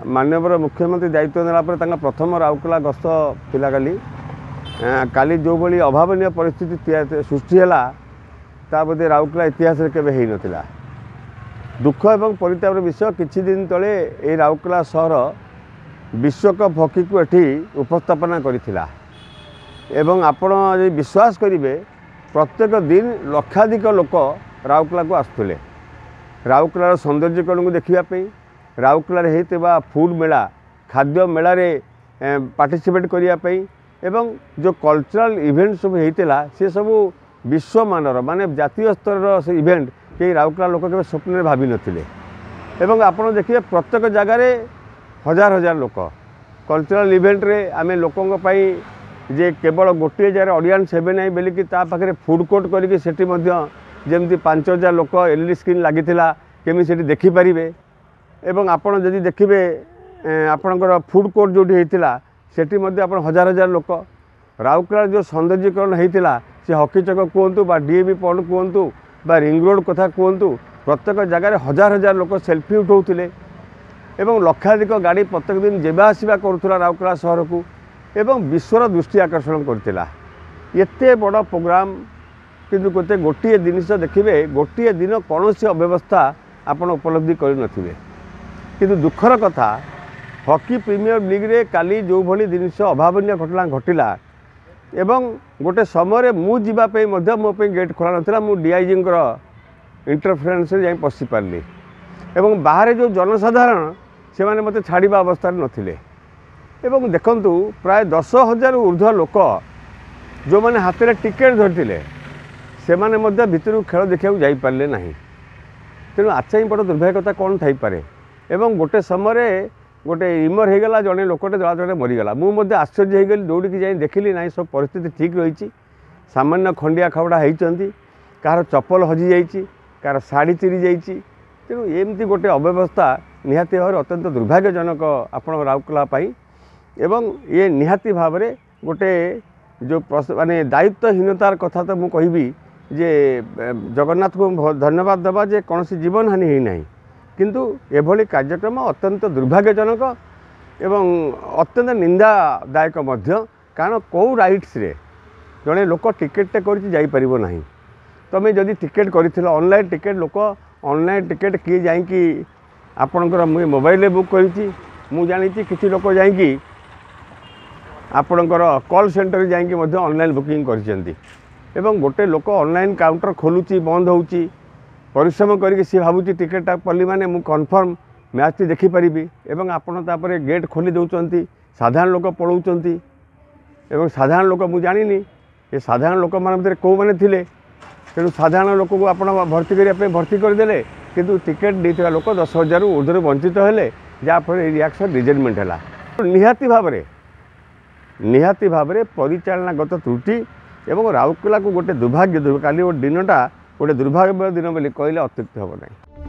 माननीय मुख्यमंत्री दायित्व नेला प्रथम राउरकेला गस्त थिला काली जो भली अभावन परिस्थिति सृष्टि है बोधे राउरकेला इतिहास केवे हो नथिला। दुख एवं परितापर विषय किछि दिन तले ए राउरकेला सहर विश्वकप हॉकी को एठी उपस्थापना करिथिला एवं आपण यदि विश्वास करेंगे प्रत्येक दिन लक्षाधिक लोक राउरकेला को आसुले राउरकेलार सौंदर्यकरण को देखापी राउरकेलार होता फूड मेला खाद्य मेलारे पार्टिसिपेट करने एवं जो कल्चरल इवेंट सब होता सी सब विश्व मानर माने जातीय स्तर से इवेंट कई राउरकेला लोक के स्वप्न भावी नथिले एवं आपण देखिए प्रत्येक जगार हजार हजार लोक कल्चरल इवेंट रे आमे लोकों पाई जे केवल गोटे जगह ऑडियंस हेबे नहीं बोलिकी पाखे फूड कोर्ट करमती 5,000 लोक एलईडी स्क्रीन लगी केमी से देखिपारे एवं आपण जदि देखिए आपणकर फूड कोर्ट जो होता सेठी हजार हजार लोक राउरकेला जो सौंदर्यकरण होता से हॉकी चक कहतु डीएवी पॉइंट कहतु रिंग रोड कथा कहतु प्रत्येक जगार हजार हजार लोक सेल्फी उठाऊले एवं लक्षाधिक गाड़ी प्रत्येक दिन जेबा आसवा करूला राउरकेला सहर को एवं विश्वर दृष्टि आकर्षण करथिला। एते बड़ प्रोग्राम किंतु गोटे गोटे जिनिस देखिए गोटे दिन कौन सी अव्यवस्था आपण उपलब्धि करनथिबे किंतु दुखर कथा हॉकी प्रीमियर लीग रे काली जो भली जिनिस अभावनीय घटना घटिला एवं गोटे समय मु जीवा पे मध्य मो पे गेट खोला नथिला मु डीआईजी इंटरफेरेंस रे जाई पसी पारली एवं बाहर जो जनसाधारण से माने मते छाड़ीबा अवस्था नथिले एवं देखंतु प्राय 10,000 ऊर्ध्व लोक जो माने हाथ में टिकेट धरते से माने मध्य भितर खेल देखा जाई पारले नहीं तेणु आच्छा बड़ दुर्भाग्यता कौन थाईपे एवं गोटे समय गोटे इमर हो गला जड़े लोकटे दला जड़े मरीगला मुझे आश्चर्य हो गली दौड़ी जाई देखिली ना सब परिस्थिति ठीक रही सामान्य खंडिया खबड़ा होती कहार चप्पल हजि जाइए कहार शाढ़ी चिरी जाइए तेणु एमती गोटे अव्यवस्था निहाती भाव अत्यंत दुर्भाग्यजनक आपण राउरकेला पाई एवं ये निहाती भाव में गोटे जो माने दायित्वहीनतार कथा तो मुझे कहबी जे जगन्नाथ को धन्यवाद देवा जे कौन जीवन हानि होना किंतु एभली कार्यक्रम अत्यंत दुर्भाग्यजनक एवं अत्यंत निंदादायक कारण कौ राइट्स रे जड़े लोक टिकेट कर नहीं तुम जदि टिकेट कर ऑनलाइन टिकेट लोक ऑनलाइन टिकेट किए जाकि आपणकर मुझे मोबाइल बुक करी जानी किसी लोक जाकि आपणकर कॉल सेंटर जाकि ऑनलाइन बुकिंग कर गोटे लोक ऑनलाइन काउंटर खोलुची बंद होउची परिश्रम करके सी भावुची टिकेटा पल्ली माने मु कन्फर्म मैच टी देखिपारि एवं आपण तापर गेट खोली दौरान साधारण लोक पलाउंट एवं साधारण लोक मु जानी ये साधारण लोक मान कौ मैंने थे तेणु साधारण लोक को आप भर्ती करने भर्ती करदे किंतु टिकेट देता लोक 10,000 ऊर्ध्व वंचित हेले जहाँफल रिएक्शन रिजेक्टमेंट है निहाती भाव में परिचालनागत त्रुटि एवं राउरकेला को गोटे दुर्भाग्य काली गोटे दिनटा गोटे दुर्भाग्य दिन बोली कहले अत्युक्ति हम नहीं।